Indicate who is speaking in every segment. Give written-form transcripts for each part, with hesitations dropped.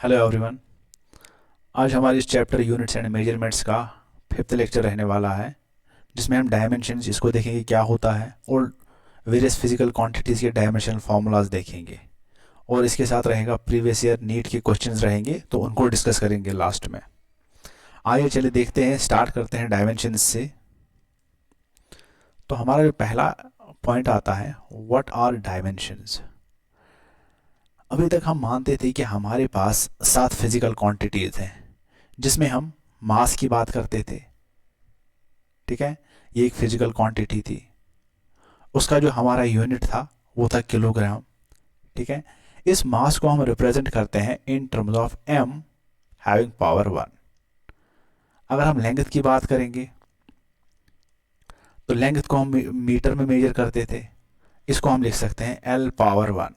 Speaker 1: Hello everyone. आज हमारे इस चैप्टर यूनिट्स एंड मेजरमेंट्स का 5th लेक्चर रहने वाला है, जिसमें हम डायमेंशंस इसको देखेंगे क्या होता है और वेरियस फिजिकल क्वांटिटीज़ के डायमेंशनल फार्मूलाज देखेंगे। और इसके साथ रहेगा प्रीवियस ईयर नीट के क्वेश्चंस रहेंगे, तो उनको डिस्कस करेंगे लास्ट में। आइए चलिए देखते हैं, स्टार्ट करते हैं डायमेंशंस से। तो हमारा जो पहला पॉइंट आता है, व्हाट आर डायमेंशंस। अभी तक हम मानते थे कि हमारे पास 7 फिजिकल क्वांटिटीज़ हैं, जिसमें हम मास की बात करते थे। ठीक है, ये एक फिजिकल क्वांटिटी थी, उसका जो हमारा यूनिट था वो था किलोग्राम। ठीक है, इस मास को हम रिप्रेजेंट करते हैं इन terms of m having power 1। अगर हम लेंथ की बात करेंगे तो लेंथ को हम मीटर में मेजर करते थे, इसको हम लिख सकते हैं l पावर 1।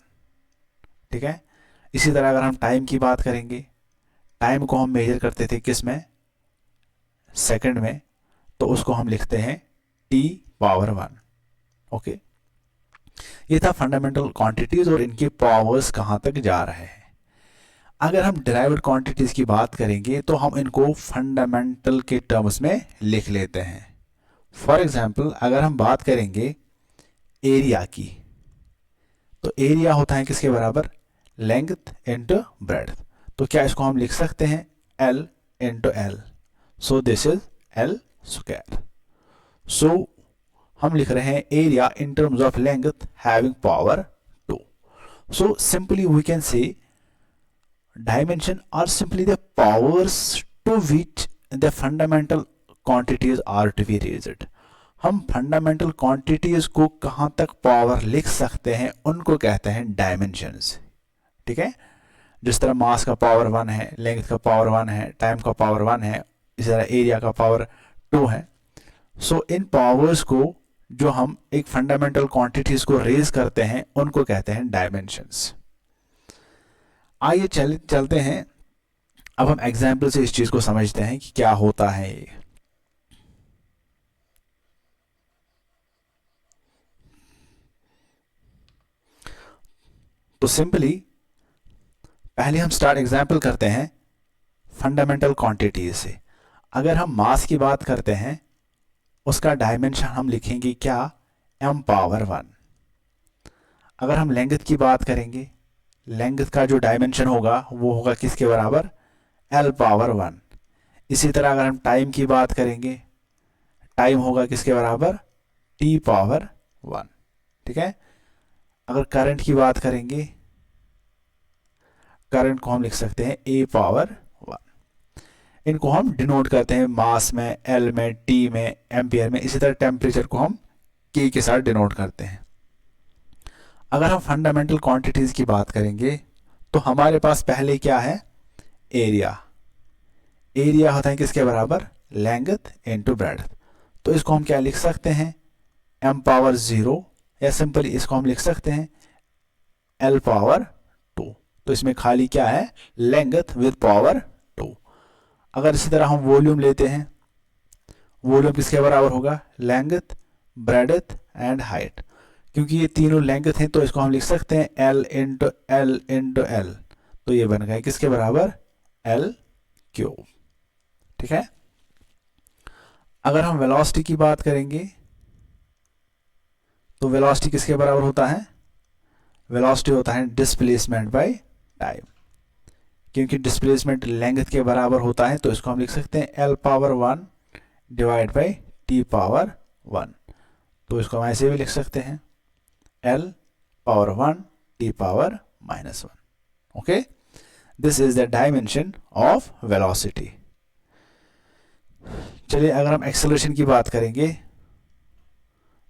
Speaker 1: ठीक है, इसी तरह अगर हम टाइम की बात करेंगे, टाइम को हम मेजर करते थे किस में, सेकंड में, तो उसको हम लिखते हैं t पावर 1। ओके, ये था फंडामेंटल क्वांटिटीज और इनके पावर्स कहाँ तक जा रहे हैं। अगर हम डिराइव्ड क्वांटिटीज की बात करेंगे तो हम इनको फंडामेंटल के टर्म्स में लिख लेते हैं। फॉर एग्जाम्पल अगर हम बात करेंगे एरिया की, तो एरिया होता है किसके बराबर, लेंथ इंटू ब्रेड्थ। तो क्या इसको हम लिख सकते हैं L into L, so this is L square. So हम लिख रहे हैं area in terms of length having power 2। So simply we can say dimension are simply the powers to which the fundamental quantities are to be raised। हम fundamental quantities को कहाँ तक power लिख सकते हैं उनको कहते हैं डायमेंशंस। ठीक है, जिस तरह मास का पावर 1 है, लेंथ का पावर 1 है, टाइम का पावर 1 है, इसी तरह एरिया का पावर 2 है। सो इन पावर्स को जो हम एक फंडामेंटल क्वांटिटीज को रेज करते हैं उनको कहते हैं डायमेंशंस। आइए चलते हैं, अब हम एग्जाम्पल से इस चीज को समझते हैं कि क्या होता है ये। तो सिंपली पहले हम स्टार्ट एग्जाम्पल करते हैं फंडामेंटल क्वांटिटीज से। अगर हम मास की बात करते हैं, उसका डायमेंशन हम लिखेंगे क्या, m पावर 1। अगर हम लेंथ की बात करेंगे, लेंथ का जो डायमेंशन होगा वो होगा किसके बराबर, l पावर 1। इसी तरह अगर हम टाइम की बात करेंगे, टाइम होगा किसके बराबर, t पावर 1। ठीक है, अगर करंट की बात करेंगे, करंट को हम लिख सकते हैं a पावर 1। इनको हम डिनोट करते हैं मास में, l में, t में, एम्पियर में। इसी तरह टेम्परेचर को हम k के साथ डिनोट करते हैं। अगर हम फंडामेंटल क्वांटिटीज की बात करेंगे तो हमारे पास पहले क्या है, एरिया। एरिया होता है किसके बराबर, लेंथ इनटू ब्रेड्थ। तो इसको हम क्या लिख सकते हैं, m पावर 0, या सिंपली इसको हम लिख सकते हैं l पावर 2। तो इसमें खाली क्या है, लेंथ विद पावर 2। अगर इसी तरह हम वॉल्यूम लेते हैं, वॉल्यूम किसके बराबर होगा, लेंथ, ब्रेड्थ एंड हाइट। क्योंकि ये तीनों लेंथ हैं तो इसको हम लिख सकते हैं L into L into L. तो ये बन गया किसके बराबर, L क्यूब। ठीक है, अगर हम वेलोसिटी की बात करेंगे तो वेलोसिटी किसके बराबर होता है, वेलोसिटी होता है डिस्प्लेसमेंट बाय टाइम। क्योंकि डिस्प्लेसमेंट लेंथ के बराबर होता है तो इसको हम लिख सकते हैं L power 1 divide by T power 1। तो इसको हम ऐसे भी लिख सकते हैं L power 1 T power -1। Okay, this is the dimension of velocity. चलिए अगर हम एक्सेलरेशन की बात करेंगे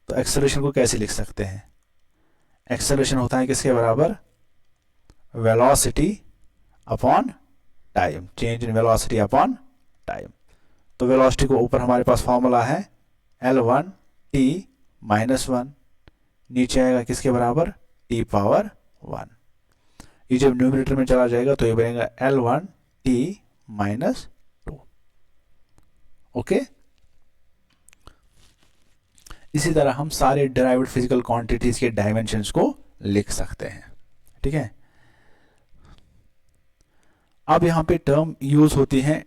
Speaker 1: तो एक्सेलरेशन को कैसे लिख सकते हैं, एक्सेलरेशन होता है किसके बराबर, velocity upon time, change in velocity upon time. तो वेलोसिटी को ऊपर हमारे पास फॉर्मूला है L1 T -1, नीचे आएगा किसके बराबर, T पावर 1। ये जब न्यूमरेटर में चला जाएगा तो ये बनेगा L1 T -2। ओके, इसी तरह हम सारे डिराइव्ड फिजिकल क्वांटिटीज के डायमेंशंस को लिख सकते हैं। ठीक है, अब यहाँ पे टर्म यूज होती है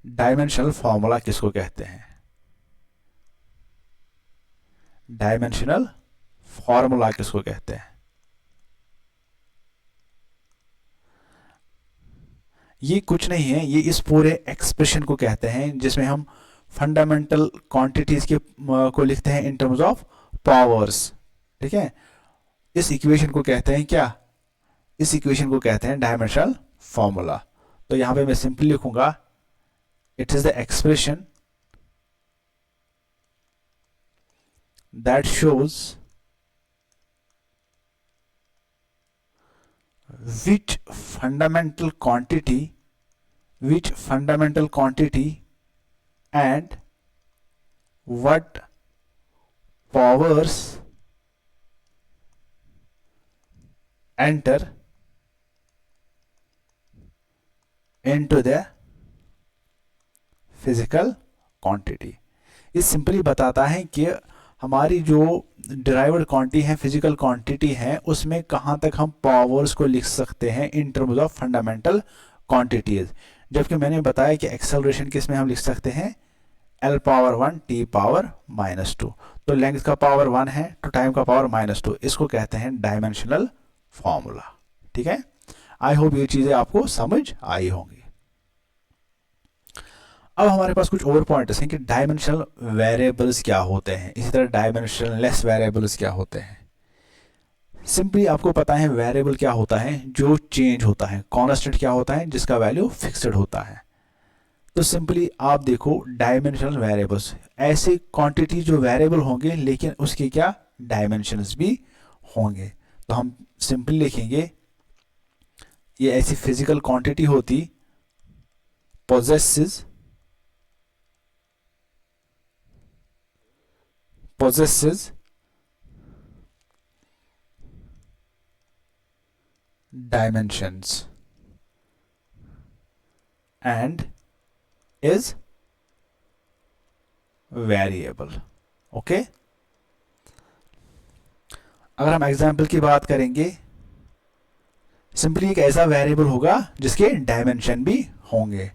Speaker 1: डायमेंशनल फॉर्मूला किसको कहते हैं, डायमेंशनल फॉर्मूला किसको कहते हैं। ये कुछ नहीं है, ये इस पूरे एक्सप्रेशन को कहते हैं जिसमें हम फंडामेंटल क्वांटिटीज के को लिखते हैं इन टर्म्स ऑफ पावर्स। ठीक है, इस इक्वेशन को कहते हैं क्या, इस इक्वेशन को कहते हैं डायमेंशनल फॉर्मूला। तो यहां पे मैं सिंपली लिखूंगा it is the expression that shows which fundamental quantity and what powers enter into the physical quantity। ये सिंपली बताता है कि हमारी जो डिराइव्ड क्वांटिटी है, फिजिकल क्वांटिटी है, उसमें कहाँ तक हम पावर्स को लिख सकते हैं इन टर्म्स ऑफ फंडामेंटल क्वांटिटीज। जबकि मैंने बताया कि एक्सेलरेशन किस में हम लिख सकते हैं, L पावर 1 T पावर -2। तो लेंथ का पावर 1 है तो टाइम का पावर -2, इसको कहते हैं डायमेंशनल फॉर्मूला। ठीक है, आई होप ये चीजें आपको समझ आई होंगी। अब हमारे पास कुछ और पॉइंट्स हैं कि डायमेंशनल वेरिएबल्स क्या होते हैं, इसी तरह डायमेंशनल लेस वेरिएबल्स क्या होते हैं। सिंपली आपको पता है वेरिएबल क्या होता है, जो चेंज होता है, कांस्टेंट क्या होता है, जिसका वैल्यू फिक्स्ड होता है। तो सिंपली आप देखो डायमेंशनल वेरिएबल्स ऐसे क्वांटिटी जो वेरिएबल होंगे लेकिन उसके क्या डायमेंशंस भी होंगे। तो हम सिंपली लिखेंगे ये ऐसी फिजिकल क्वांटिटी होती possesses dimensions and is variable। Okay, अगर हम एग्जाम्पल की बात करेंगे, सिंपली एक ऐसा वेरिएबल होगा जिसके डायमेंशन भी होंगे।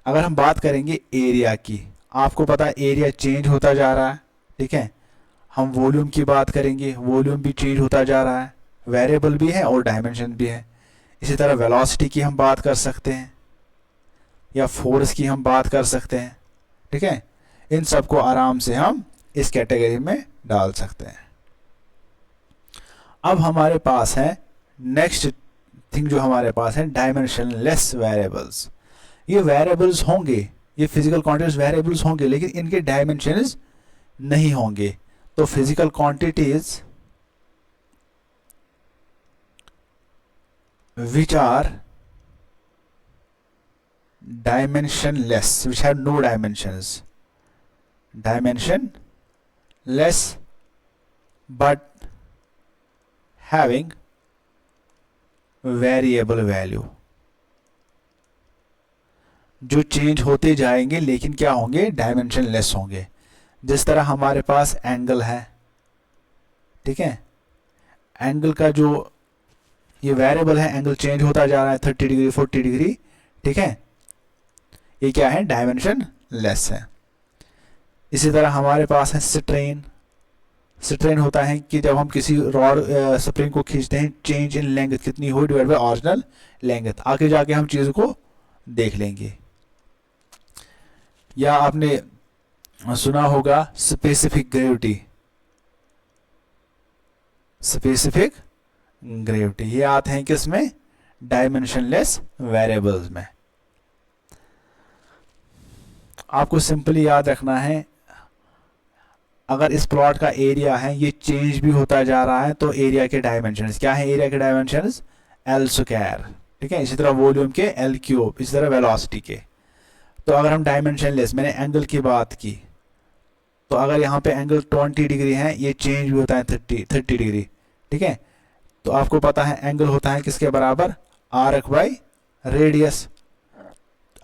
Speaker 1: अगर हम बात करेंगे एरिया की, आपको पता है एरिया चेंज होता जा रहा है। ठीक है, हम वॉल्यूम की बात करेंगे, वॉल्यूम भी चेंज होता जा रहा है, वेरिएबल भी है और डायमेंशन भी है। इसी तरह वेलोसिटी की हम बात कर सकते हैं या फोर्स की हम बात कर सकते हैं। ठीक है, इन सबको आराम से हम इस कैटेगरी में डाल सकते हैं। अब हमारे पास है नेक्स्ट थिंग जो हमारे पास है डायमेंशनलेस वेरिएबल्स। ये वेरिएबल्स होंगे, ये फिजिकल क्वांटिटीज वेरिएबल्स होंगे लेकिन इनके डायमेंशंस नहीं होंगे। तो physical quantities which are dimensionless, which have no dimensions, dimensionless but having variable value, जो चेंज होते जाएंगे लेकिन क्या होंगे डायमेंशनलेस होंगे। जिस तरह हमारे पास एंगल है, ठीक है, एंगल का जो ये वेरिएबल है, एंगल चेंज होता जा रहा है 30 डिग्री 40 डिग्री। ठीक है, ये क्या है डायमेंशन लेस है। इसी तरह हमारे पास है स्ट्रेन। स्ट्रेन होता है कि जब हम किसी रॉड स्प्रिंग को खींचते हैं, चेंज इन लेंथ कितनी हो डिवाइड बाय ओरिजिनल लेंथ। आगे जाके हम चीज़ को देख लेंगे। या आपने सुना होगा स्पेसिफिक ग्रेविटी, स्पेसिफिक ग्रेविटी, ये आते हैं किसमें डायमेंशनलेस वेरिएबल्स में। आपको सिंपली याद रखना है, अगर इस प्लॉट का एरिया है ये चेंज भी होता जा रहा है तो एरिया के डायमेंशंस क्या है, एरिया के डायमेंशंस एल स्क्वायर। ठीक है, इसी तरह वॉल्यूम के एल क्यूब, इसी तरह वेलोसिटी के। तो अगर हम डायमेंशनलेस, मैंने एंगल की बात की, तो अगर यहाँ पे एंगल 20 डिग्री है, ये चेंज भी होता है 30 डिग्री। ठीक है, तो आपको पता है एंगल होता है किसके बराबर, आर्क बाई रेडियस।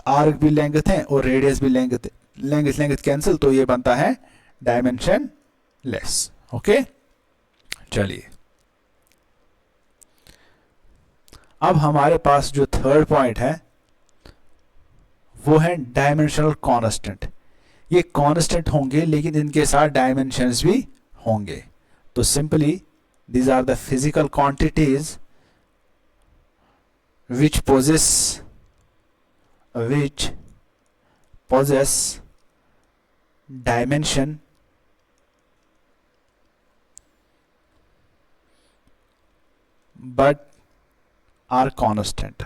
Speaker 1: आर्क भी लेंथ है और रेडियस भी लेंथ, लेंथ कैंसिल, तो ये बनता है डायमेंशन लेस। ओके, चलिए अब हमारे पास जो थर्ड पॉइंट है वो है डायमेंशनल कांस्टेंट। ये कांस्टेंट होंगे लेकिन इनके साथ डायमेंशंस भी होंगे। तो simply these are the physical quantities which possess dimension but are constant।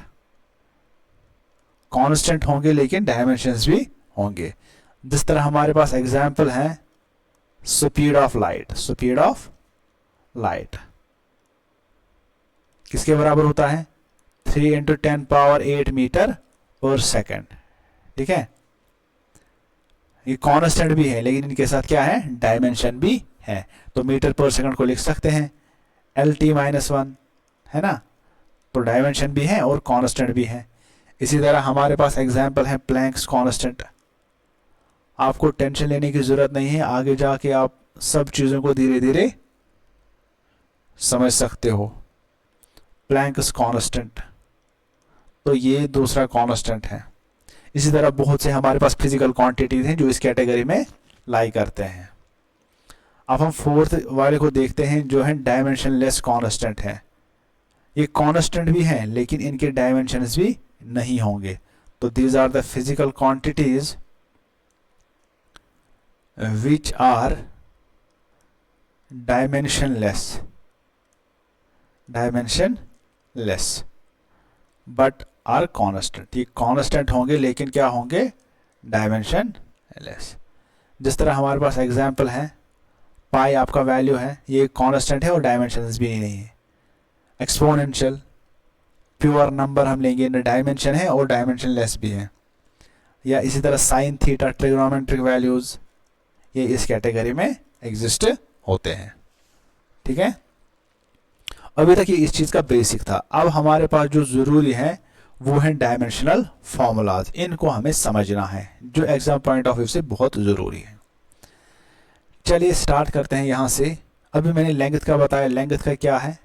Speaker 1: Constant होंगे लेकिन डायमेंशंस भी होंगे। जिस तरह हमारे पास एग्जाम्पल है speed of light. Speed of light किसके बराबर होता है? 3 × 10⁸ मीटर पर सेकेंड। ठीक है, ये कांस्टेंट भी है लेकिन इनके साथ क्या है? डायमेंशन भी है। तो मीटर पर सेकंड को लिख सकते हैं LT-1, है ना। तो डायमेंशन भी है और कांस्टेंट भी है। इसी तरह हमारे पास एग्जाम्पल है प्लैंक्स कांस्टेंट। आपको टेंशन लेने की जरूरत नहीं है, आगे जाके आप सब चीजों को धीरे धीरे समझ सकते हो। प्लैंक्स कांस्टेंट, तो ये दूसरा कांस्टेंट है। इसी तरह बहुत से हमारे पास फिजिकल क्वांटिटीज हैं जो इस कैटेगरी में लाई करते हैं। अब हम फोर्थ वाले को देखते हैं जो है डायमेंशनलेस कांस्टेंट है। ये कांस्टेंट भी हैं लेकिन इनके डायमेंशंस भी नहीं होंगे। तो these are the physical quantities which are dimensionless but are constant। ये constant होंगे लेकिन क्या होंगे? dimensionless। जिस तरह हमारे पास एग्जाम्पल है पाई आपका वैल्यू है, ये कांस्टेंट है और डायमेंशंस भी नहीं है। एक्सपोनेंशियल प्योर नंबर हम लेंगे, डायमेंशन है और डायमेंशनलेस भी है। या इसी तरह साइन थीटा ट्रिग्नोमेट्रिक वैल्यूज, ये इस कैटेगरी में एग्जिस्ट होते हैं। ठीक है, अभी तक ये इस चीज का बेसिक था। अब हमारे पास जो जरूरी है वो है डायमेंशनल फॉर्मूलाज। इनको हमें समझना है जो एग्जाम पॉइंट ऑफ व्यू से बहुत जरूरी है। चलिए स्टार्ट करते हैं यहां से। अभी मैंने लेंथ का बताया, लेंथ का क्या है?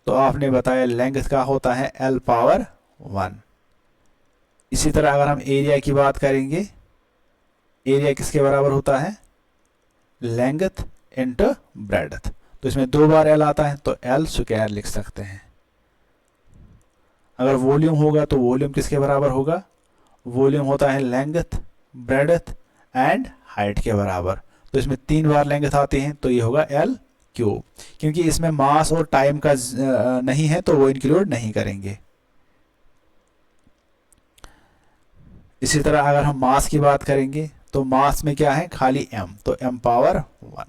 Speaker 1: तो आपने बताया लेंथ का होता है L⁻⁴। इसी तरह अगर हम एरिया की बात करेंगे, एरिया किसके बराबर होता है? Length into breadth. तो इसमें 2 बार L आता है तो L² लिख सकते हैं। अगर वॉल्यूम होगा तो वॉल्यूम किसके बराबर होगा? वॉल्यूम होता है लेंथ, ब्रेडथ एंड हाइट के बराबर। तो इसमें 3 बार लेंथ आती है तो ये होगा L क्यूब। क्योंकि इसमें मास और टाइम का नहीं है तो वो इंक्लूड नहीं करेंगे। इसी तरह अगर हम मास की बात करेंगे तो मास में क्या है? खाली m, तो m⁻⁴।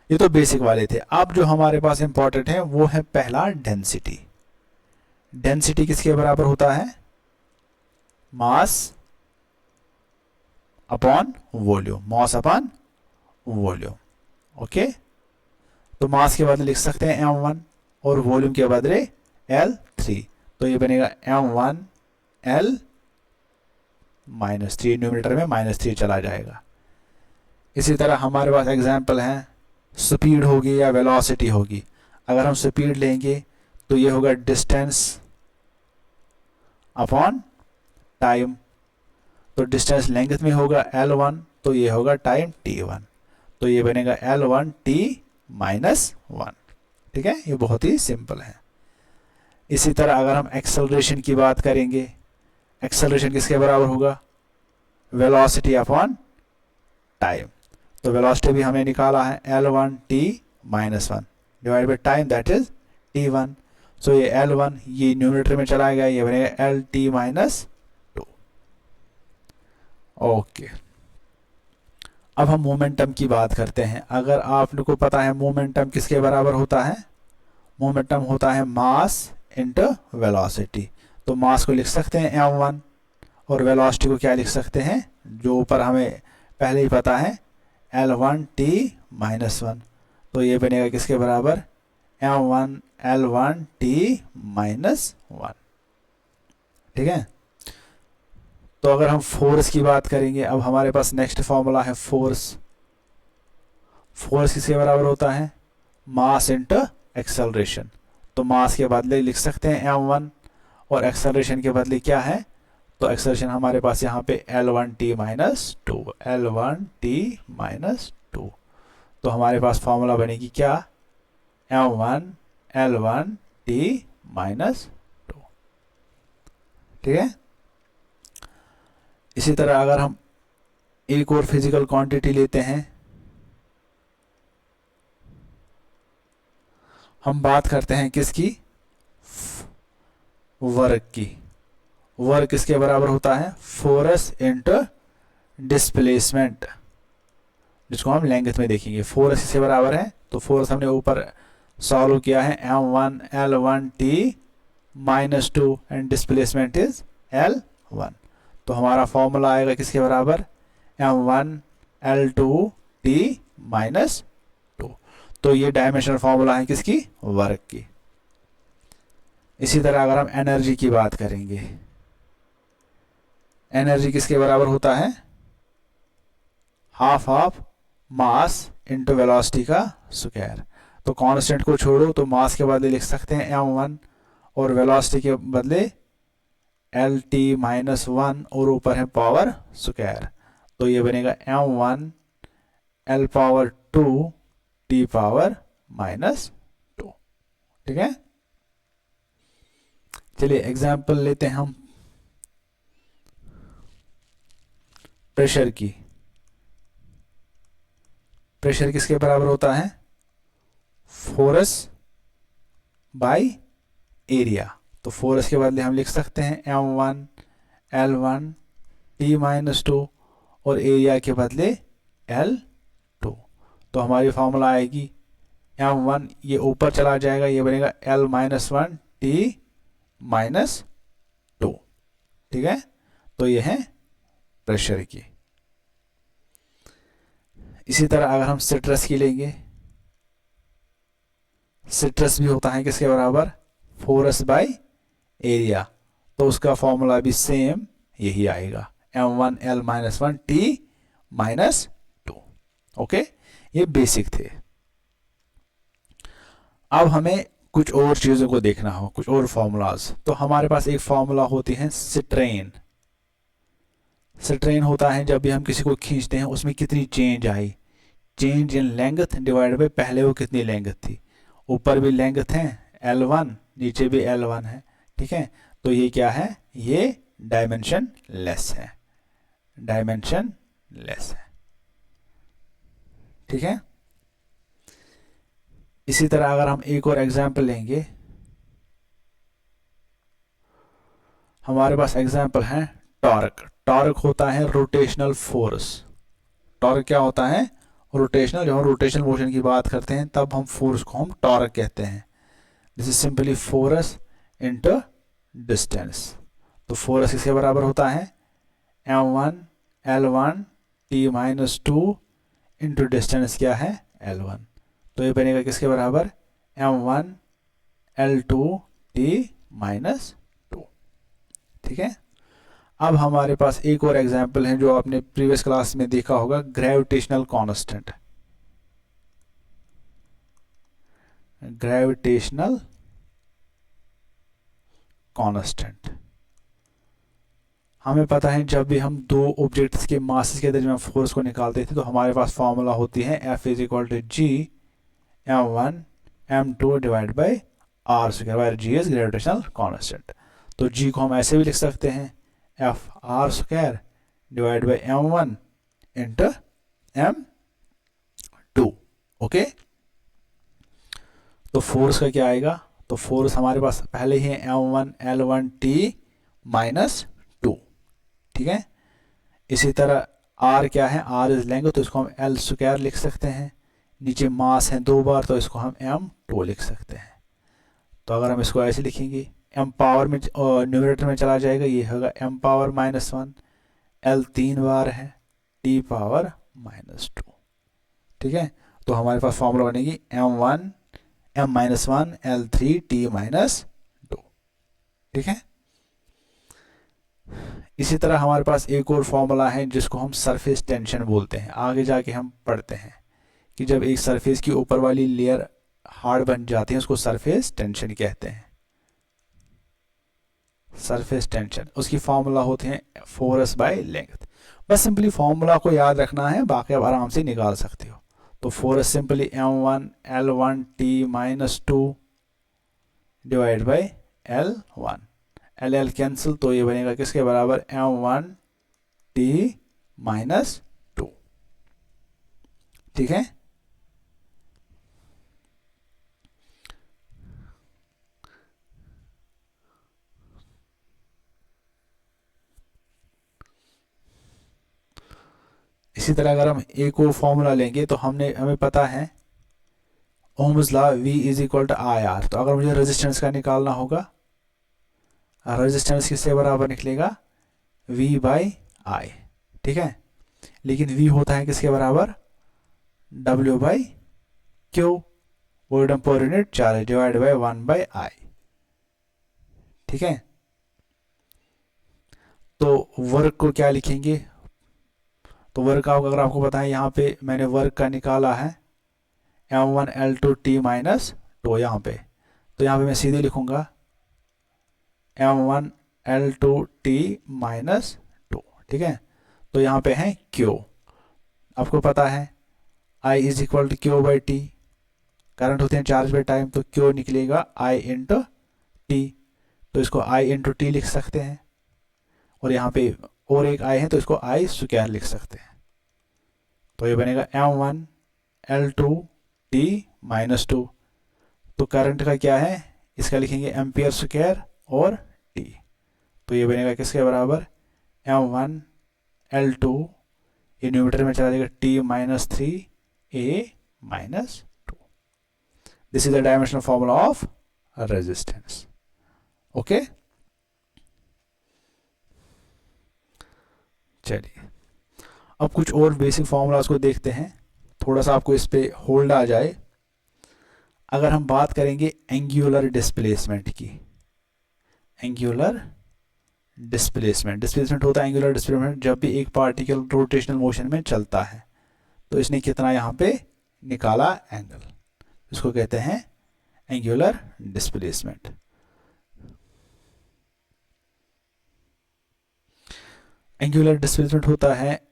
Speaker 1: ये तो बेसिक वाले थे। अब जो हमारे पास इंपॉर्टेंट है वो है पहला डेंसिटी। डेंसिटी किसके बराबर होता है? Mass upon volume, mass upon volume. Okay, तो मास के बदले लिख सकते हैं m1 और वॉल्यूम के बदले L3। तो ये बनेगा m1 L -3, न्यूमरेटर में -3 चला जाएगा। इसी तरह हमारे पास एग्जाम्पल है स्पीड होगी या वेलोसिटी होगी। अगर हम स्पीड लेंगे तो ये होगा डिस्टेंस अपॉन टाइम। तो डिस्टेंस लेंथ में होगा L1 तो ये होगा टाइम T1। तो ये बनेगा L1 T-1। ठीक है, ये बहुत ही सिंपल है। इसी तरह अगर हम एक्सेलरेशन की बात करेंगे, एक्सेलरेशन किसके बराबर होगा? Velocity upon time. तो वेलोसिटी भी हमें निकाला है L1 T-1 divide by time that is T1। सो ये L1 ये न्यूमरेटर में चला गया, ये बनेगा LT-2। ओके, अब हम मोमेंटम की बात करते हैं। अगर आपको पता है मोमेंटम किसके बराबर होता है? मोमेंटम होता है मास इंटू वेलोसिटी। तो मास को लिख सकते हैं m1 और वेलोसिटी को क्या लिख सकते हैं? जो ऊपर हमें पहले ही पता है L1 T-1। तो ये बनेगा किसके बराबर? m1 L1 T-1। ठीक है, तो अगर हम फोर्स की बात करेंगे, अब हमारे पास नेक्स्ट फॉर्मूला है फोर्स। फोर्स किसके बराबर होता है? Mass into acceleration. तो मास के बदले लिख सकते हैं m1 और एक्सेलरेशन के बदले क्या है, तो एक्सेलरेशन हमारे पास यहाँ पे L1t minus two, L1t minus two. तो हमारे पास फॉर्मूला बनेगी क्या, m1 L1t माइनस टू। ठीक है। इसी तरह अगर हम एक और फिजिकल क्वांटिटी लेते हैं, हम बात करते हैं किसकी, वर्क की। वर्क किसके बराबर होता है, फोर्स इंटू डिस्प्लेसमेंट, जिसको हम लेंथ में देखेंगे। फोर्स किसके बराबर है, तो फोर्स हमने ऊपर सॉल्व किया है m1 L1t minus two and displacement is L1। तो हमारा फॉर्मूला आएगा किसके बराबर, m1 L2t माइनस टू। तो ये डायमेंशनल फॉर्मूला है किसकी, वर्क की। इसी तरह अगर हम एनर्जी की बात करेंगे, एनर्जी किसके बराबर होता है, half of mass into velocity का स्क्वायर। तो कांस्टेंट को छोड़ो तो मास के बदले लिख सकते हैं m1 और वेलोसिटी के बदले lt माइनस वन और ऊपर है पावर स्क्वायर। तो ये बनेगा m1 l power 2 t power minus 2। ठीक है। चलिए एग्जाम्पल लेते हैं हम प्रेशर की। प्रेशर किसके बराबर होता है, फोर्स बाय एरिया। तो फोर्स के बदले हम लिख सकते हैं m1 L1 t minus two और एरिया के बदले L2। तो हमारी फॉर्मूला आएगी m1, ये ऊपर चला जाएगा, ये बनेगा L minus one t minus two. ठीक है। तो ये है प्रेशर की। इसी तरह अगर हम सिट्रस की लेंगे, सिट्रस भी होता है किसके बराबर, फोर्स बाय एरिया। तो उसका फॉर्मूला भी सेम यही आएगा m1 L minus one t minus two. Okay, ये बेसिक थे। अब हमें कुछ और चीज़ों को देखना हो, कुछ और फॉर्मूलाज। तो हमारे पास एक फॉर्मूला होती है स्ट्रेन। स्ट्रेन होता है जब भी हम किसी को खींचते हैं उसमें कितनी change I, change in length divide by पहले वो कितनी लेंथ थी। ऊपर भी लेंथ है L1, नीचे भी L1 है। ठीक है। तो ये क्या है, ये डायमेंशन लेस है, डायमेंशन लेस है। ठीक है। इसी तरह अगर हम एक और एग्जाम्पल लेंगे, हमारे पास एग्जाम्पल है टॉर्क। टॉर्क होता है रोटेशनल फोर्स। टॉर्क क्या होता है, रोटेशनल। जब हम रोटेशनल मोशन की बात करते हैं तब हम फोर्स को हम टॉर्क कहते हैं। This is simply force into distance. तो फोर्स किसके बराबर होता है, m1 L1 t minus two into distance क्या है L1। तो ये बनेगा किसके बराबर, m1 L2 t minus two. ठीक है। अब हमारे पास एक और एग्जाम्पल है जो आपने प्रीवियस क्लास में देखा होगा, ग्रेविटेशनल कांस्टेंट। ग्रेविटेशनल कांस्टेंट हमें पता है जब भी हम दो ऑब्जेक्ट्स के मासेस के दरमियान फोर्स को निकालते थे तो हमारे पास फॉर्मूला होती है F is equal to G m1 m2 divide by r square, where G is gravitational constant. तो G को हम ऐसे भी लिख सकते हैं F r square divide by m1 into m2। Okay. तो फोर्स का क्या आएगा, तो फोर्स हमारे पास पहले ही है m1 L1 t minus two. ठीक है। इसी तरह r क्या है, r इज लेंगे तो इसको हम L स्क्वायर लिख सकते हैं। नीचे मास है दो बार तो इसको हम m2 लिख सकते हैं। तो अगर हम इसको ऐसे लिखेंगे, m पावर में न्यूमरेटर में चला जाएगा, ये होगा m power minus one, L तीन बार है, t पावर माइनस टू। ठीक है। तो हमारे पास फॉर्मूला बनेगी m1 m minus one L3 t minus two. ठीक है। इसी तरह हमारे पास एक और फॉर्मूला है जिसको हम सरफेस टेंशन बोलते हैं। आगे जाके हम पढ़ते हैं कि जब एक सरफेस की ऊपर वाली लेयर हार्ड बन जाती हैं उसको सरफेस टेंशन कहते हैं, सरफेस टेंशन। उसकी फॉर्मूला होते हैं फोर्स बाय लेंथ। बस सिंपली फॉर्मूला को याद रखना है, बाकी आप आराम से निकाल सकते हो। तो force simply m1 L1 T minus 2 divide by L1, L cancel, तो ये बनेगा किसके बराबर, m1T माइनस 2। ठीक है, इसी तरह अगर हम एक और फॉर्मूला लेंगे तो हमें पता है Ohm's law V is equal to I R. तो अगर मुझे रेजिस्टेंस का निकालना होगा, रेजिस्टेंस किससे बराबर निकलेगा, V बाई आई। ठीक है, लेकिन V होता है किसके बराबर, W by Q, volt per unit charge divide by 1 by I. ठीक है, तो वर्क को क्या लिखेंगे, तो वर्क का अगर आपको पता है, यहाँ पे मैंने वर्क का निकाला है m1L2T माइनस 2 यहाँ पे, तो यहाँ पे मैं सीधे लिखूंगा m1L2T माइनस 2। ठीक है, तो यहाँ पे है Q, आपको पता है I is equal to Q by T, current होते हैं चार्ज बाई टाइम, तो Q निकलेगा I इंटू टी, तो इसको I इंटू टी लिख सकते हैं, और यहाँ पे और एक I है तो इसको I स्क्वायर लिख सकते हैं। तो ये बनेगा m1L2T माइनस 2, तो करंट का क्या है, इसका लिखेंगे एम्पियर स्क्वायर और T, तो ये बनेगा किसके बराबर, m1L2, ये न्यूमरेटर में चला जाएगा T minus 3A minus 2। This is the dimensional formula of resistance. Okay, चलिए अब कुछ और बेसिक फॉर्मूलाज को देखते हैं, थोड़ा सा आपको इस पे होल्ड आ जाए। अगर हम बात करेंगे एंगुलर डिस्प्लेसमेंट की, एंगुलर डिस्प्लेसमेंट होता है एंगुलर डिस्प्लेसमेंट जब भी एक पार्टिकल रोटेशनल मोशन में चलता है, तो इसने कितना यहाँ पे निकाला एंगल, इसको कहते हैं एंगुलर डिस्प्लेसमेंट। एंगुलर डिस्प्लेसमेंट होता है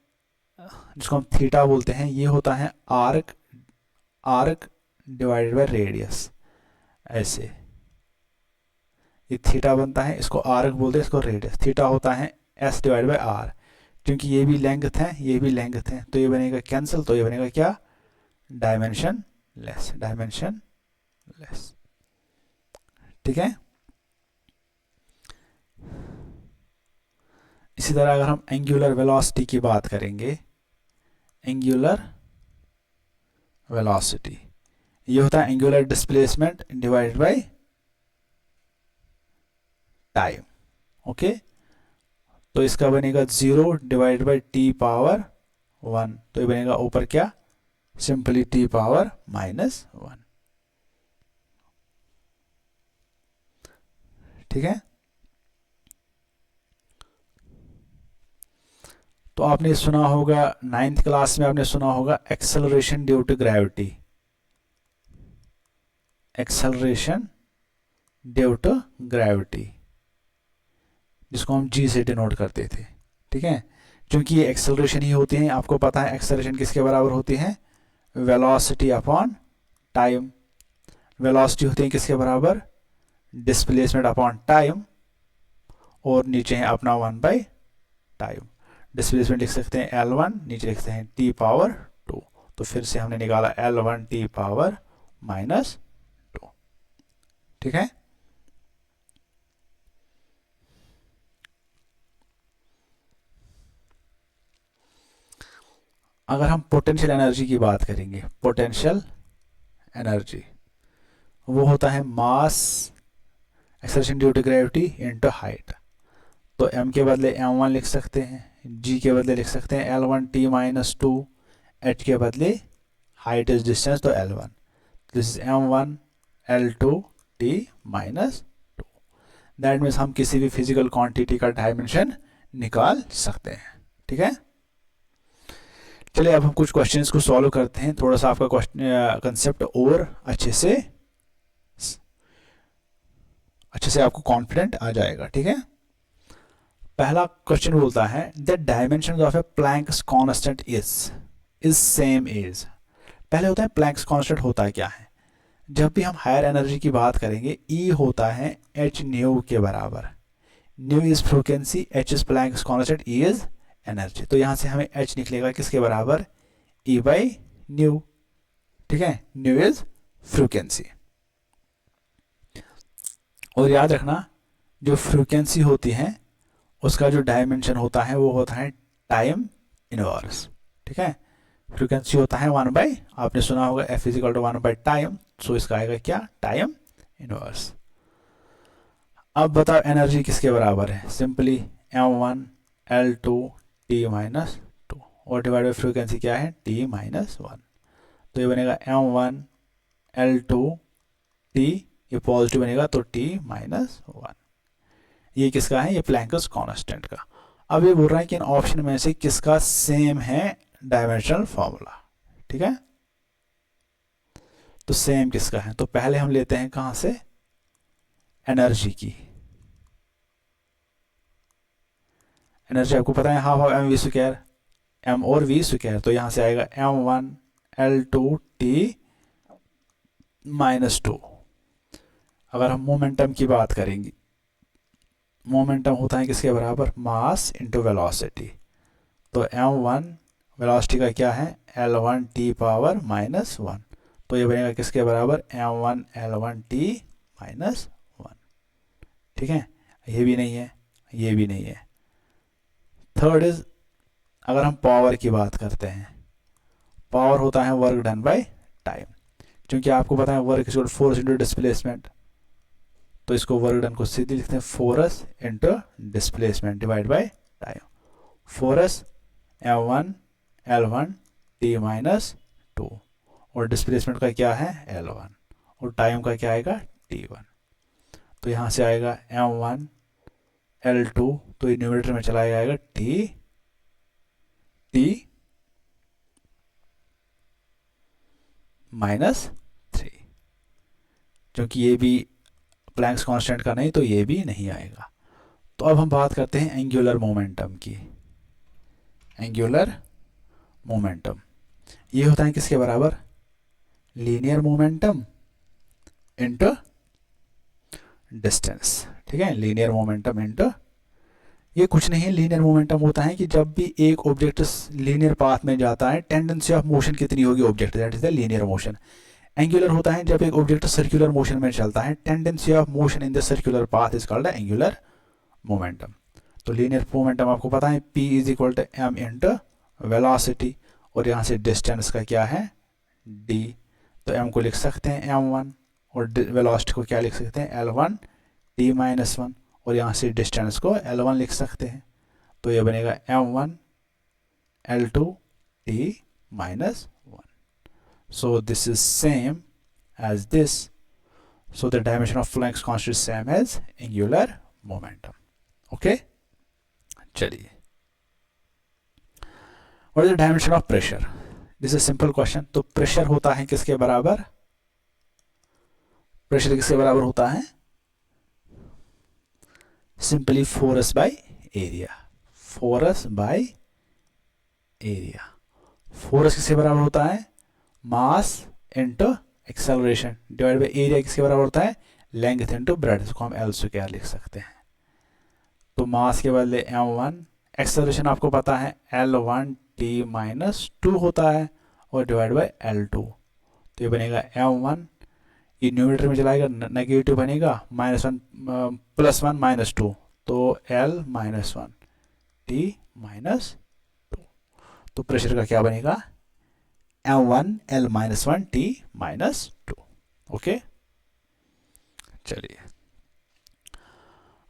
Speaker 1: जिसको हम थीटा बोलते हैं, ये होता है आर्क डिवाइडेड बाय रेडियस, ऐसे ये थीटा बनता है, इसको आर्क बोलते हैं, इसको रेडियस। थीटा होता है s डिवाइड बाय r, क्योंकि ये भी लेंथ है ये भी लेंथ है, तो ये बनेगा कैंसिल, तो ये बनेगा क्या, डायमेंशन लेस। ठीक है, इसी तरह अगर हम एंगुलर वेलोसिटी की बात करेंगे, एंगुलर वेलोसिटी ये होता है angular displacement divided by time. Okay, तो इसका बनेगा 0 डिवाइड बाई टी पावर 1, तो ये बनेगा ऊपर क्या, सिंपली टी पावर माइनस 1। ठीक है, तो आपने सुना होगा 9th क्लास में, आपने सुना होगा acceleration due to gravity, acceleration due to gravity, जिसको हम जी से डिनोट करते थे। ठीक है, क्योंकि ये एक्सेलरेशन ही होती है, आपको पता है एक्सेलरेशन किसके बराबर होती है, वेलोसिटी अपॉन टाइम। वेलोसिटी होती है किसके बराबर, डिस्प्लेसमेंट अपॉन टाइम, और नीचे है अपना 1 बाई टाइम। डिस्प्लेसमेंट लिख सकते हैं L1, नीचे लिखते हैं T पावर 2, तो फिर से हमने निकाला L1 T पावर माइनस 2। ठीक है, अगर हम पोटेंशियल एनर्जी की बात करेंगे, पोटेंशियल एनर्जी वो होता है mass acceleration due to gravity into height, तो m के बदले m1 लिख सकते हैं, g के बदले लिख सकते हैं L1T माइनस 2, h के बदले हाइट इज डिस्टेंस तो L1, this is m1 L2T minus 2। That means हम किसी भी फिजिकल क्वांटिटी का डायमेंशन निकाल सकते हैं। ठीक है, चलिए अब हम कुछ क्वेश्चंस को सॉल्व करते हैं, थोड़ा सा आपका क्वेश्चन कंसेप्ट और अच्छे से आपको कॉन्फिडेंट आ जाएगा, ठीक है। पहला क्वेश्चन बोलता है the dimension of A Planck's constant is same is. पहले होता है प्लैंक्स कांस्टेंट होता है क्या है। जब भी हम हायर एनर्जी की बात करेंगे ई होता है एच न्यू के बराबर। New is frequency, H is Planck's constant, E is energy. तो यहाँ से हमें एच निकलेगा किसके बराबर, ई बाई न्यू, ठीक है। New is frequency. और याद रखना जो फ्रीक्वेंसी होती है उसका जो डायमेंशन होता है वो होता है टाइम इनवर्स, ठीक है। फ्रीक्वेंसी होता है 1/, आपने सुना होगा F is equal to 1/, time. So इसका आएगा क्या, टाइम इनवर्स। अब बताओ एनर्जी किसके बराबर है, simply m1 L2 t minus 2 और डिवाइड बाई फ्रीक्वेंसी क्या है t माइनस 1। तो ये बनेगा m1 L2 t, ये पॉजिटिव बनेगा तो t माइनस 1। ये किसका है, ये प्लैंक्स कांस्टेंट का। अब ये बोल रहा है कि इन ऑप्शन में से किसका सेम है डायमेंशनल फॉर्मूला, ठीक है। तो सेम किसका है, तो पहले हम लेते हैं कहां से, एनर्जी की। एनर्जी आपको पता है half of M V square, M और वी स्क्वायर। तो यहां से आएगा m1 L2 t माइनस 2। अगर हम मोमेंटम की बात करेंगे, मोमेंटम होता है किसके बराबर, मास इंटू वेलोसिटी। तो m1 वेलोसिटी का क्या है L1 t पावर माइनस 1। तो ये बनेगा किसके बराबर, m1 L1 t माइनस 1, ठीक है। ये भी नहीं है, ये भी नहीं है। थर्ड इज, अगर हम पावर की बात करते हैं, पावर होता है वर्क डन बाय टाइम। क्योंकि आपको पता है work is force into displacement, तो इसको वर्क डन को सीधे लिखते हैं force into displacement divide by time. Force m1 L1 t minus 2 और डिस्प्लेसमेंट का क्या है L1 और टाइम का क्या आएगा t1। तो यहाँ से आएगा m1 L2, तो ये न्यूमरेटर में चला जाएगा t माइनस 3। क्योंकि ये भी प्लैंक्स कांस्टेंट का नहीं तो ये भी नहीं आएगा। तो अब हम बात करते हैं एंगुलर मोमेंटम की। एंगुलर मोमेंटम ये होता है किसके बराबर, लीनियर मोमेंटम इनटू डिस्टेंस, ठीक है। लीनियर मोमेंटम इनटू, ये कुछ नहीं है, लीनियर मोमेंटम होता है कि जब भी एक ऑब्जेक्ट लीनियर पाथ में जाता है टेंडेंसी ऑफ मोशन कितनी होगी object, that is the linear motion. Angular होता है जब एक ऑब्जेक्ट सर्कुलर मोशन में चलता है tendency of motion in the circular path is called angular momentum. तो लीनियर मोमेंटम आपको पता है p is equal to m into velocity और यहाँ से डिस्टेंस का क्या है d। तो m को लिख सकते हैं m1 और वेलोसिटी को क्या लिख सकते हैं L1 t माइनस 1 और यहाँ से डिस्टेंस को L1 लिख सकते हैं। तो ये बनेगा m1 L2 t minus 1। So this is same as this. So the dimension of Planck's constant is same as angular momentum. Okay? चलिए, what is the dimension of pressure? This is a simple question. तो pressure होता है किसके बराबर, pressure किसके बराबर होता है, simply force by area. Force by area, force किसके बराबर होता है, mass into acceleration divide by area किसके बराबर होता है, लेंथ इंटू ब्रेड्थ, इसको हम एल स्क्वायर लिख सकते हैं। तो मास के बदले m1, एक्सेलरेशन आपको पता है L1 t माइनस 2 होता है और डिवाइड बाई L2। तो ये बनेगा m1, ये न्यूमरेटर में चलाएगा नेगेटिव बनेगा -1 +1 -2, तो L माइनस 1 t माइनस 2। तो प्रेशर का क्या बनेगा m1 L minus 1 t minus 2। Okay, चलिए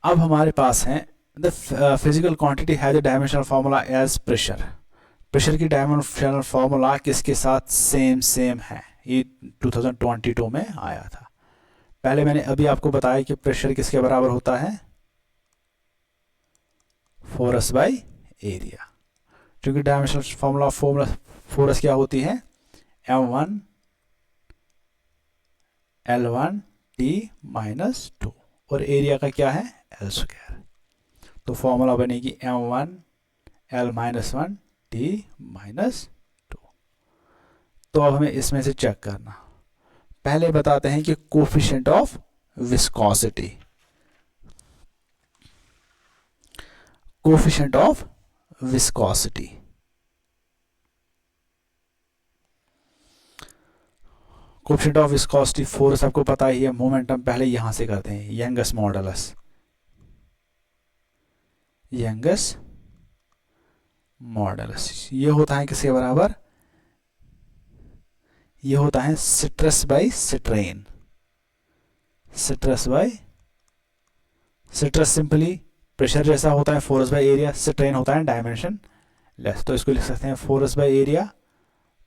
Speaker 1: अब हमारे पास है the physical quantity has a dimensional formula as pressure. Pressure की डायमेंशनल फार्मूला किसके साथ सेम है, ये 2022 में आया था। पहले मैंने अभी आपको बताया कि प्रेशर किसके बराबर होता है, फोर्स बाय एरिया। क्योंकि डायमेंशनल फॉर्मूला फोर्स क्या होती है, m1 L1 T माइनस 2, और एरिया का क्या है, L स्क्वायर। तो फॉर्मूला बनेगी m1 L minus 1 T minus 2। तो अब हमें इसमें से चेक करना, पहले बताते हैं कि coefficient of viscosity, coefficient of viscosity, coefficient of viscosity force आपको पता ही है, मोमेंटम पहले यहां से करते हैं, यंगस मॉडुलस, यंगस मॉडुलस ये होता है किसके बराबर, ये होता है stress by strain, stress by stress simply pressure जैसा होता है, फोर्स बाय एरिया, स्ट्रेन होता है डायमेंशन लेस, तो इसको लिख सकते हैं फोर्स बाय एरिया,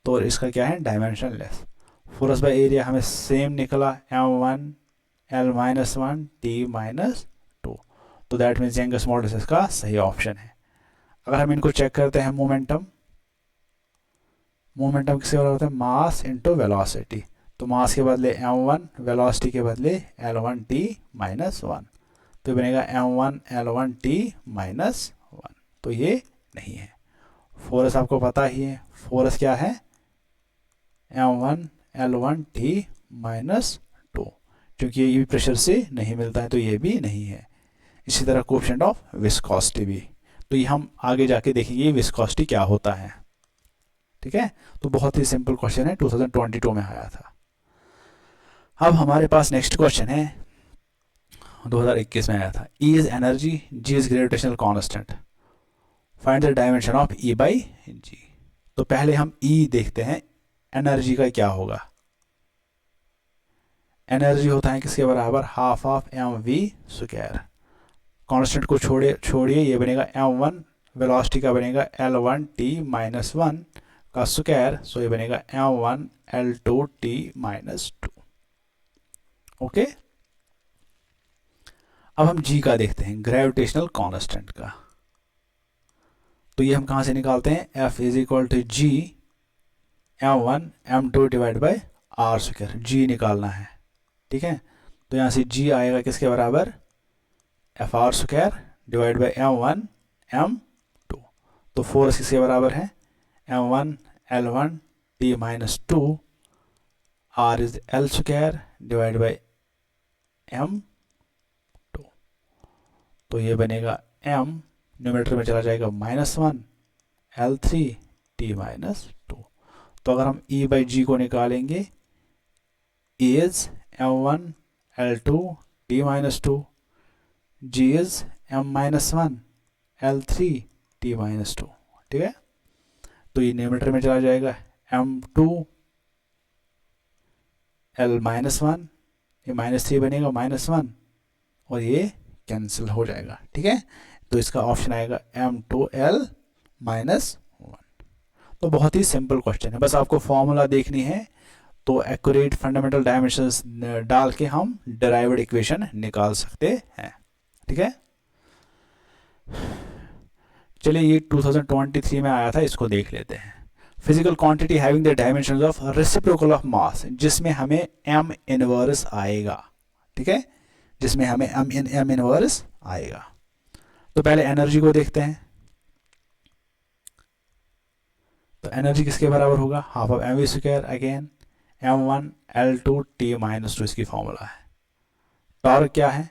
Speaker 1: तो इसका क्या है dimension less. Force by area हमें सेम निकला m1 L minus 1 T minus 2, तो दैट मीन्स यंगस मॉडुलस इसका सही ऑप्शन है। अगर हम इनको चेक करते हैं मोमेंटम, मोमेंटम किसके बराबर होता है, मास इंटू वेलोसिटी, तो मास के बदले m1, वेलोसिटी के बदले L1 T माइनस 1, तो बनेगा m1 L1 T माइनस 1, तो ये नहीं है। फोर्स आपको पता ही है, फोर्स क्या है m1 L1 T माइनस 2, क्योंकि ये भी प्रेशर से नहीं मिलता है तो ये भी नहीं है। इसी तरह कोफिशिएंट ऑफ विस्कोसिटी भी, तो ये हम आगे जाके देखेंगे विस्कोसिटी क्या होता है, ठीक है। तो बहुत ही सिंपल क्वेश्चन है, 2022 में आया था। अब हमारे पास नेक्स्ट क्वेश्चन है 2021 में आया था, E is energy, G is gravitational constant, find the dimension of E by G। तो पहले हम E देखते हैं, एनर्जी का क्या होगा, एनर्जी होता है किसके बराबर, half of mv square, constant को छोड़िए ये बनेगा m1, वेलोसिटी का बनेगा L1 T माइनस 1 का स्क्वायर, सो ये बनेगा m1 L2 T minus 2। Okay, अब हम G का देखते हैं, ग्रेविटेशनल कांस्टेंट का। तो ये हम कहां से निकालते हैं, F is equal to G m1 m2 divide by R square, G निकालना है, ठीक है। तो यहाँ से G आएगा किसके बराबर, F R square divide by m1 m2, तो फोर्स किसके बराबर है, m1 L1 T minus 2, R is L square divide by m2, तो ये बनेगा m न्यूमरेटर में चला जाएगा -1 L3 T माइनस 2। तो अगर हम E बाई G को निकालेंगे, E is m1 L2 T minus 2, G is m-1 L3 T minus 2, ठीक है। तो ये न्यूमरेटर में चला जाएगा, m2 L माइनस 1, ये -3 बनेगा -1, और ये कैंसिल हो जाएगा, ठीक है। तो इसका ऑप्शन आएगा m2 L माइनस 1। तो बहुत ही सिंपल क्वेश्चन है, बस आपको फॉर्मूला देखनी है, तो एक्यूरेट फंडामेंटल डायमेंशंस डाल के हम डेराइव्ड इक्वेशन निकाल सकते हैं, ठीक है। चलिए ये 2023 में आया था, इसको देख लेते हैं। Physical quantity having the dimensions of reciprocal of mass, जिसमें हमें m इनवर्स आएगा, ठीक है, जिसमें हमें m इनवर्स आएगा। तो पहले एनर्जी को देखते हैं, तो एनर्जी किसके बराबर होगा, half of mv square, again m1 L2 T minus 2 इसकी फॉर्मूला है। टॉर्क क्या है,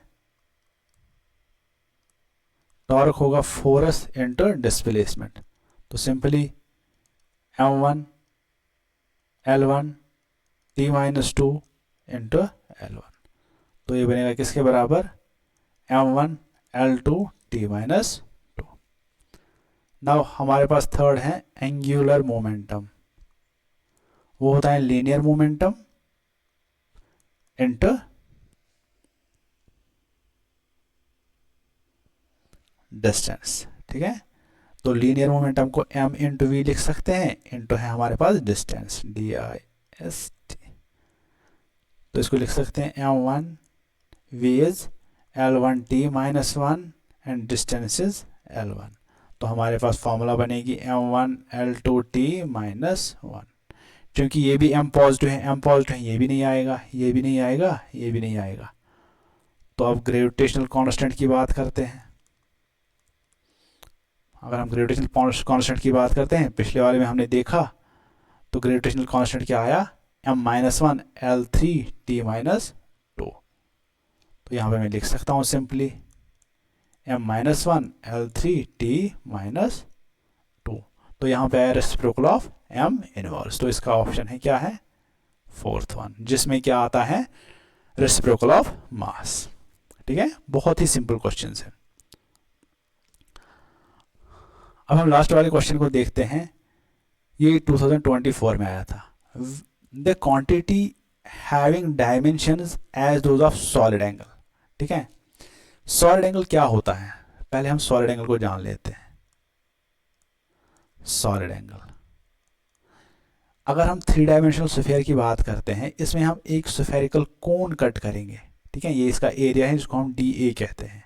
Speaker 1: टॉर्क होगा फोर्स इंटू डिस्प्लेसमेंट, तो simply m1 L1 T minus 2 into L1, तो ये बनेगा किसके बराबर, m1 L2 T minus 2। Now हमारे पास थर्ड है एंगुलर मोमेंटम, वो होता है लीनियर मोमेंटम इंटू डिस्टेंस, ठीक है। तो लीनियर मोमेंटम को m इंटू वी लिख सकते हैं, इंटू है हमारे पास डिस्टेंस dist, तो इसको लिख सकते हैं m1 v is L1 T minus 1 and distance is L1, तो हमारे पास फॉर्मूला बनेगी m1l2t माइनस 1। क्योंकि ये भी m पॉजिटिव है, m पॉजिटिव है, ये भी नहीं आएगा, ये भी नहीं आएगा, ये भी नहीं आएगा। तो अब ग्रेविटेशनल कांस्टेंट की बात करते हैं। अगर हम ग्रेविटेशनल कांस्टेंट की बात करते हैं, पिछले वाले में हमने देखा तो ग्रेविटेशनल कांस्टेंट क्या आया, m-1l3t माइनस 2। तो यहाँ पे मैं लिख सकता हूँ सिंपली m-1l3t माइनस 2। तो यहाँ पे आया रेसिप्रोकल ऑफ m इनवर्स। तो इसका ऑप्शन है क्या है, फोर्थ वन, जिसमें क्या आता है, रेसिप्रोकल ऑफ मास। ठीक है, बहुत ही सिंपल क्वेश्चन है। अब हम लास्ट वाले क्वेश्चन को देखते हैं। ये 2024 में आया था। The quantity having dimensions as those of solid angle. ठीक है, सॉलिड एंगल क्या होता है, पहले हम सॉलिड एंगल को जान लेते हैं। सॉलिड एंगल, अगर हम 3 डायमेंशनल स्फीयर की बात करते हैं, इसमें हम एक स्फेरिकल कोन कट करेंगे। ठीक है, ये इसका एरिया है जिसको हम DA कहते हैं,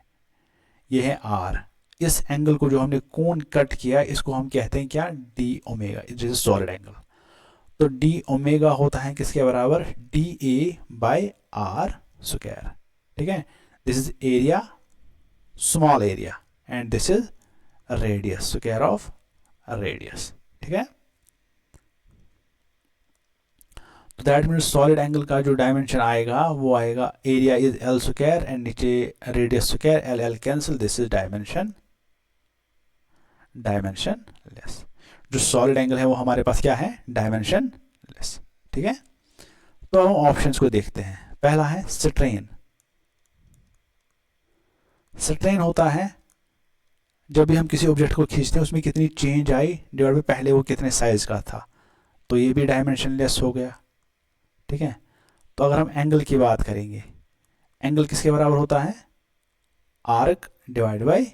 Speaker 1: ये है R। इस एंगल को जो हमने कोन कट किया इसको हम कहते हैं क्या, d ओमेगा, जैसे सॉलिड एंगल। तो d ओमेगा होता है किसके बराबर, DA बाय R स्क्वायर। ठीक है, this is area, small area, and this is radius, square of radius. ठीक है, तो दैट मीन्स सॉलिड एंगल का जो डायमेंशन आएगा वो आएगा, area is L square and नीचे radius square, L L cancel, this is dimensionless. जो सॉलिड एंगल है वो हमारे पास क्या है, डायमेंशन लेस। ठीक है, तो हम ऑप्शंस को देखते हैं। पहला है स्ट्रेन। स्ट्रेन होता है जब भी हम किसी ऑब्जेक्ट को खींचते हैं उसमें कितनी चेंज आई डिवाइड बाय पहले वो कितने साइज का था, तो ये भी डायमेंशन लेस हो गया। ठीक है, तो अगर हम एंगल की बात करेंगे, एंगल किसके बराबर होता है, आर्क डिवाइड बाय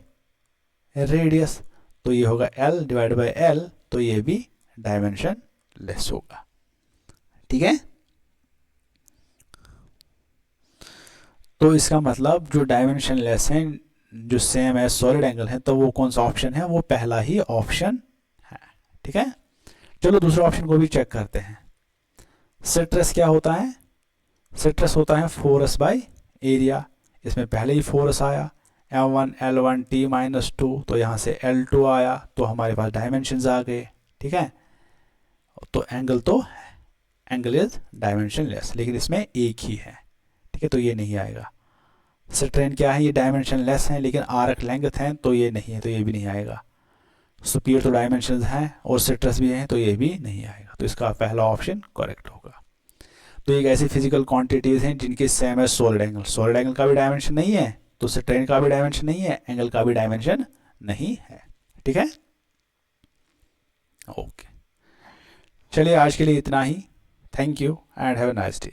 Speaker 1: रेडियस, तो ये होगा L डिवाइड बाय L, तो ये भी डायमेंशन लेस होगा। ठीक है, तो इसका मतलब जो डायमेंशन लेस है, जो सेम है सॉलिड एंगल है, तो वो कौन सा ऑप्शन है, वो पहला ही ऑप्शन है। ठीक है, चलो दूसरे ऑप्शन को भी चेक करते हैं। स्ट्रेस क्या होता है, स्ट्रेस होता है फोर्स बाय एरिया। इसमें पहले ही फोर्स आया m1l1t माइनस 2, तो यहाँ से L2 आया, तो हमारे पास डायमेंशंस आ गए। ठीक है, तो एंगल इज डायमेंशन लेस, लेकिन इसमें एक ही है। ठीक है, तो ये नहीं आएगा। स्ट्रेन क्या है, ये डायमेंशन लेस है लेकिन आर्क लेंथ है, तो ये नहीं है, तो ये भी नहीं आएगा। सुपीरियर तो डायमेंशन है और स्ट्रेस भी है, तो ये भी नहीं आएगा। तो इसका पहला ऑप्शन करेक्ट होगा। तो एक ऐसी फिजिकल क्वांटिटीज हैं जिनके सेम है सॉलिड एंगल, सॉलिड एंगल का भी डायमेंशन नहीं है, तो स्ट्रेन का भी डायमेंशन नहीं है, एंगल का भी डायमेंशन नहीं है। ठीक है, ओके, चलिए आज के लिए इतना ही। Thank you and have a nice day.